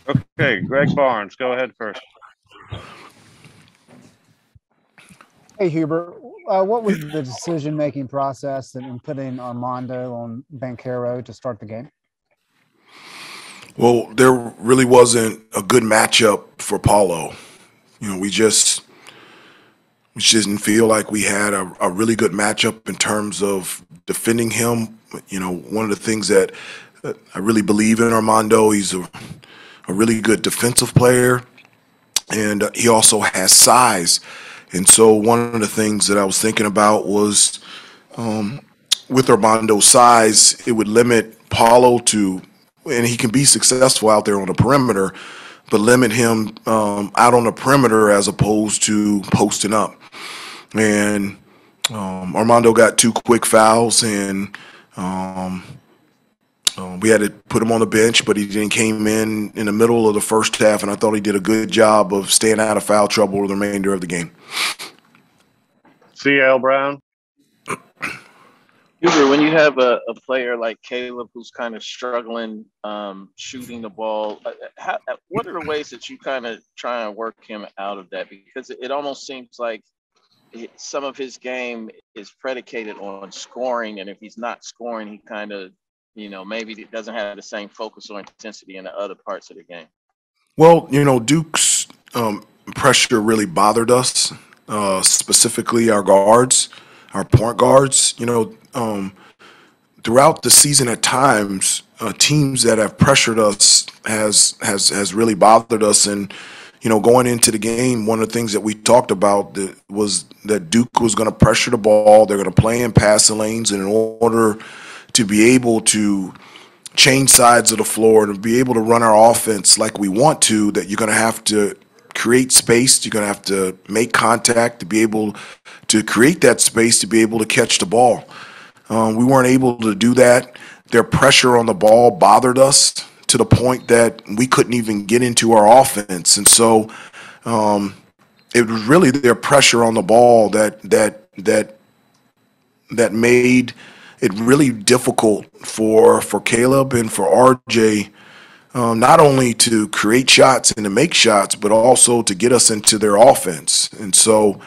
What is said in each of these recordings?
Okay, Greg Barnes, go ahead first. Hey Hubert, what was the decision-making process in putting Armando on Banchero to start the game? Well, there really wasn't a good matchup for Paulo. You know, we just didn't feel like we had a really good matchup in terms of defending him. You know, one of the things that I really believe in Armando, he's a really good defensive player, and he also has size. And so one of the things that I was thinking about was with Armando's size, it would limit Paulo to, and he can be successful out there on the perimeter, but limit him out on the perimeter as opposed to posting up. And Armando got two quick fouls, and we had to put him on the bench, but he then came in the middle of the first half, and I thought he did a good job of staying out of foul trouble the remainder of the game. CL Brown. Hubert, when you have a player like Caleb who's kind of struggling shooting the ball, what are the ways that you kind of try and work him out of that? Because it almost seems like some of his game is predicated on scoring, and if he's not scoring, he kind of, maybe doesn't have the same focus or intensity in the other parts of the game. Well, you know, Duke's pressure really bothered us, specifically our guards, our point guards. You know, throughout the season, at times, teams that have pressured us has really bothered us. And you know, going into the game, one of the things that we talked about was that Duke was going to pressure the ball. They're going to play in passing lanes, and in order to be able to change sides of the floor and to be able to run our offense like we want to, that you're going to have to create space. You're going to have to make contact to be able to create that space to be able to catch the ball. We weren't able to do that. Their pressure on the ball bothered us to the point that we couldn't even get into our offense. And so it was really their pressure on the ball that made it really difficult for Caleb and for RJ, not only to create shots and to make shots, but also to get us into their offense. And so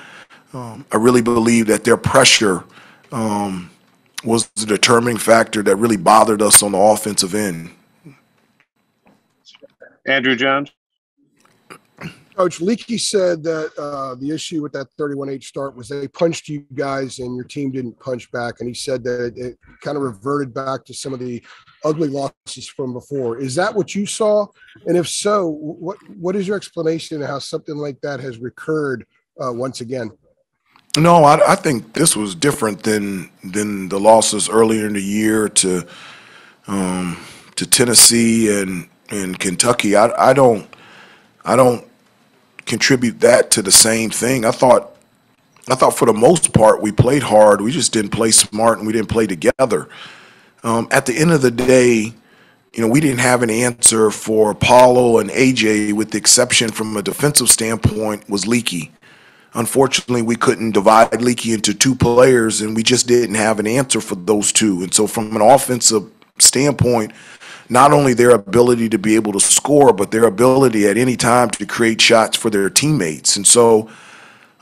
I really believe that their pressure was the determining factor that really bothered us on the offensive end. Andrew Jones. Coach Leakey said that the issue with that 31-8 start was they punched you guys and your team didn't punch back. And he said that it kind of reverted back to some of the ugly losses from before. Is that what you saw? And if so, what is your explanation of how something like that has recurred once again? No, I think this was different than the losses earlier in the year to Tennessee and Kentucky. I don't contribute that to the same thing. I thought for the most part we played hard. We just didn't play smart and we didn't play together. At the end of the day, you know, we didn't have an answer for Paulo and AJ, with the exception from a defensive standpoint was Leaky. Unfortunately, we couldn't divide Leaky into two players, and we just didn't have an answer for those two. And so from an offensive standpoint, not only their ability to be able to score, but their ability at any time to create shots for their teammates. And so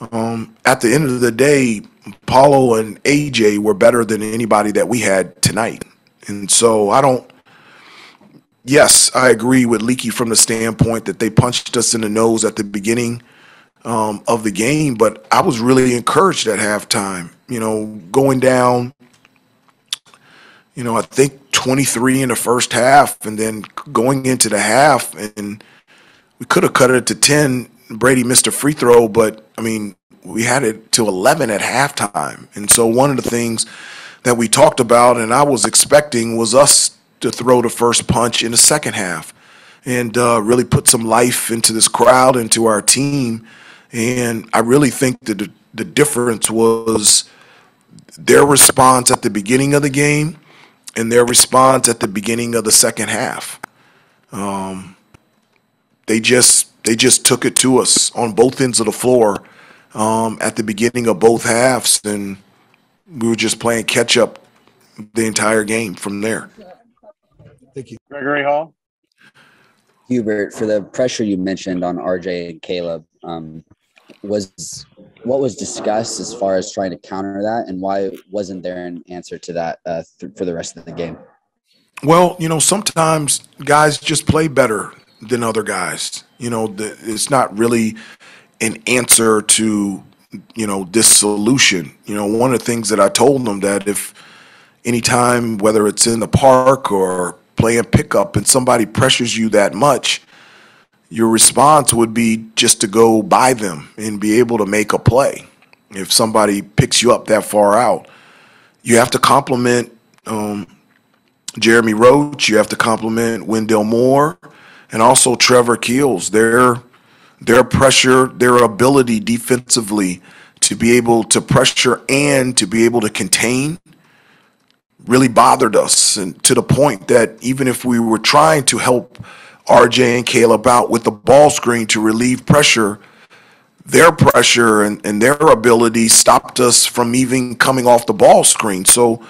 at the end of the day, Paulo and AJ were better than anybody that we had tonight. And so yes, I agree with Leaky from the standpoint that they punched us in the nose at the beginning of the game, but I was really encouraged at halftime. You know, going down, you know, I think 23 in the first half, and then going into the half, and we could have cut it to 10. Brady missed a free throw, but I mean, we had it to 11 at halftime. And so one of the things that we talked about and I was expecting was us to throw the first punch in the second half and really put some life into this crowd, into our team. And I really think that the difference was their response at the beginning of the game and their response at the beginning of the second half. They just took it to us on both ends of the floor at the beginning of both halves, and we were just playing catch up the entire game from there. Thank you. Gregory Hall. Hubert, for the pressure you mentioned on RJ and Caleb, what was discussed as far as trying to counter that, and why wasn't there an answer to that for the rest of the game? Well, sometimes guys just play better than other guys. It's not really an answer to, this solution. One of the things that I told them that if anytime, whether it's in the park or playing pickup and somebody pressures you that much, your response would be just to go by them and be able to make a play. If somebody picks you up that far out, you have to compliment Jeremy Roach, you have to compliment Wendell Moore, and also Trevor Keels. Their pressure, their ability defensively to be able to pressure and to be able to contain really bothered us, and to the point that even if we were trying to help RJ and Caleb out with the ball screen to relieve pressure, their pressure and their ability stopped us from even coming off the ball screen. So,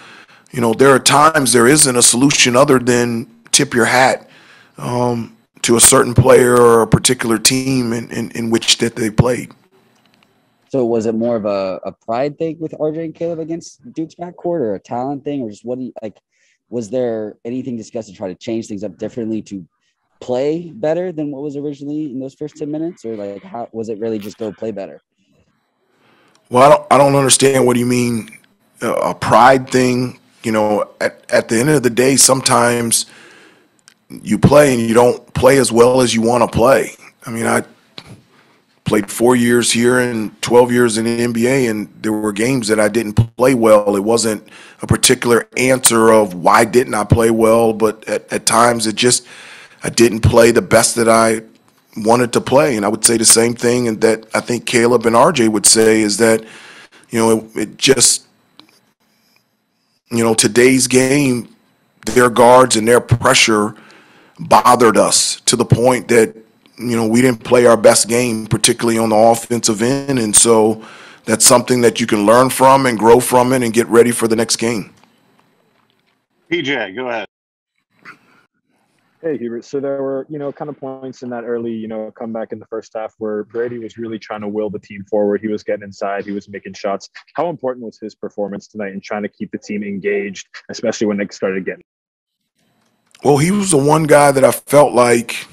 there are times there isn't a solution other than tip your hat to a certain player or a particular team in which that they played. So was it more of a pride thing with RJ and Caleb against Duke's backcourt, or a talent thing, or just what do you like? Was there anything discussed to try to change things up differently to play better than what was originally in those first 10 minutes, or like how was it really just go play better? Well, I don't understand what do you mean a pride thing. At the end of the day, sometimes you play and you don't play as well as you want to play. I mean, I played 4 years here and 12 years in the NBA, and there were games that I didn't play well. It wasn't a particular answer of why didn't I play well, but at times I didn't play the best that I wanted to play. And I would say the same thing, and that I think Caleb and RJ would say is that, it just, today's game, their guards and their pressure bothered us to the point that, we didn't play our best game, particularly on the offensive end. And so that's something that you can learn from and grow from it and get ready for the next game. PJ, go ahead. Hey, Hubert. So there were, kind of points in that early, comeback in the first half where Brady was really trying to will the team forward. He was getting inside. He was making shots. How important was his performance tonight in trying to keep the team engaged, especially when they started getting? Well, he was the one guy that I felt like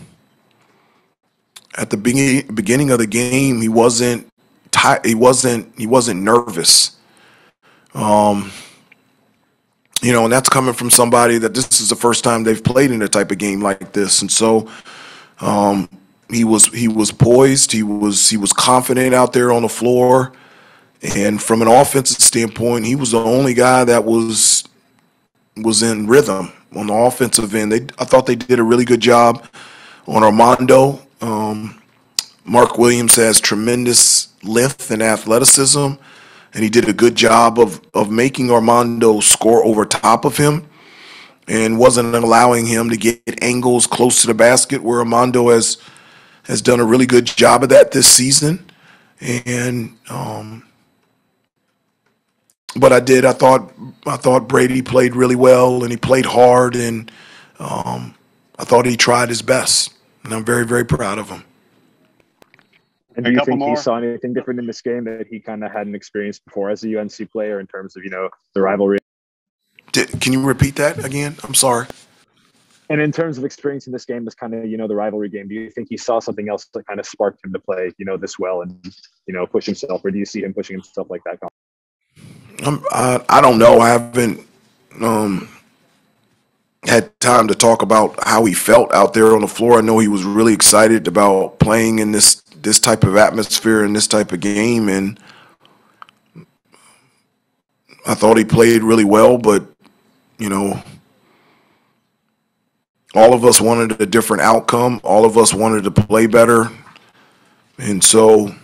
at the beginning of the game, he wasn't nervous. And that's coming from somebody that this is the first time they've played in a type of game like this. And so he was poised, he was confident out there on the floor. And from an offensive standpoint, he was the only guy that was in rhythm on the offensive end. I thought they did a really good job on Armando. Mark Williams has tremendous length and athleticism, and he did a good job of making Armando score over top of him and wasn't allowing him to get angles close to the basket, where Armando has done a really good job of that this season. And but I thought Brady played really well, and he played hard, and I thought he tried his best, and I'm very, very proud of him. And do you think he saw anything different in this game that he kind of hadn't experienced before as a UNC player in terms of, the rivalry? Can you repeat that again? I'm sorry. And in terms of experiencing this game, this kind of, the rivalry game, do you think he saw something else that kind of sparked him to play, this well and, push himself? Or do you see him pushing himself like that? I don't know. I haven't had time to talk about how he felt out there on the floor. I know he was really excited about playing in this type of atmosphere and this type of game, and I thought he played really well, but all of us wanted a different outcome. All of us wanted to play better. And so,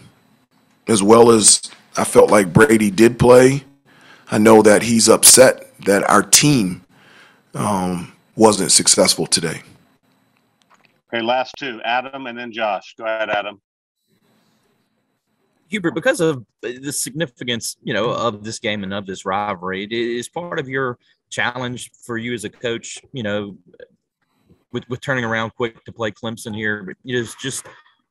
as well as I felt like Brady did play, I know that he's upset that our team wasn't successful today. Okay, last two, Adam and then Josh. Go ahead, Adam. Hubert, because of the significance, of this game and of this rivalry, it is part of your challenge for you as a coach, with turning around quick to play Clemson here, but just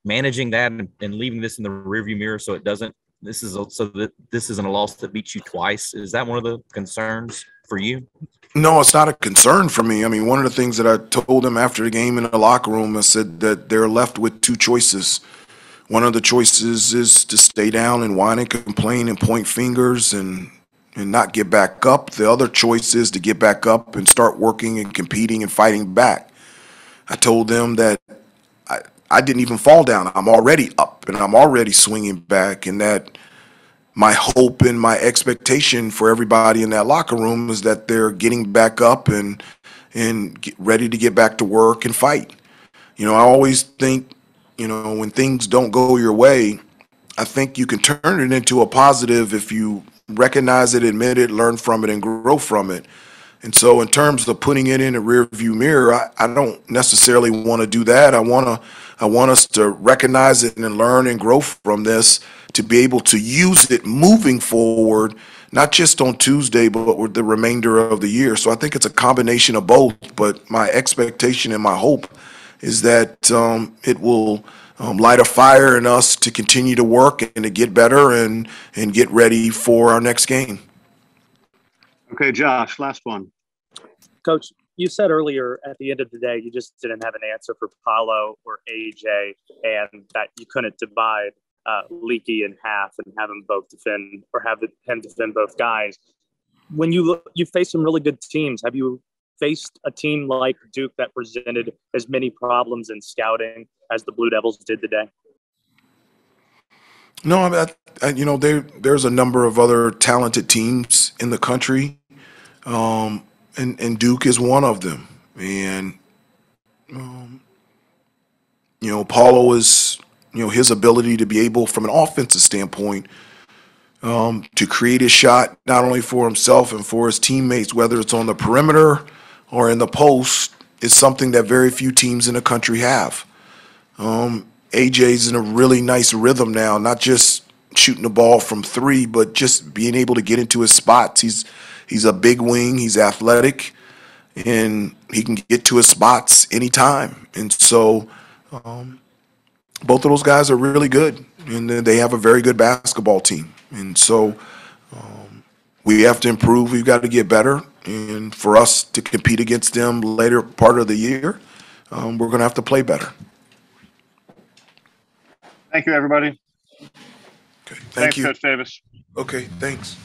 managing that and leaving this in the rearview mirror so it doesn't. This isn't a loss that beats you twice. Is that one of the concerns for you? No, it's not a concern for me. I mean, one of the things that I told them after the game in the locker room, I said that they're left with two choices. One of the choices is to stay down and whine and complain and point fingers and not get back up. The other choice is to get back up and start working and competing and fighting back. I told them that I didn't even fall down. I'm already up and I'm already swinging back, and that my hope and my expectation for everybody in that locker room is that they're getting back up and ready to get back to work and fight. I always think, when things don't go your way, I think you can turn it into a positive if you recognize it, admit it, learn from it, and grow from it. And so in terms of putting it in a rearview mirror, I don't necessarily want to do that. I want us to recognize it and learn and grow from this to be able to use it moving forward, not just on Tuesday, but with the remainder of the year. So I think it's a combination of both. But my expectation and my hope is that it will light a fire in us to continue to work and to get better and get ready for our next game. Okay, Josh, last one. Coach, you said earlier at the end of the day, you just didn't have an answer for Paulo or AJ, and that you couldn't divide Leaky in half and have him both defend, or have him defend both guys. When you face some really good teams, have you faced a team like Duke that presented as many problems in scouting as the Blue Devils did today? No, there's a number of other talented teams in the country, and Duke is one of them. And Paulo is, his ability to be able, from an offensive standpoint, to create a shot not only for himself and for his teammates, whether it's on the perimeter or in the post, is something that very few teams in the country have. AJ's in a really nice rhythm now, not just shooting the ball from three, but just being able to get into his spots. He's a big wing, he's athletic, and he can get to his spots anytime. And so both of those guys are really good, and they have a very good basketball team. And so we have to improve. We've got to get better. And for us to compete against them later part of the year, we're going to have to play better. Thank you, everybody. Okay, Thanks, you. Coach Davis. Okay, thanks.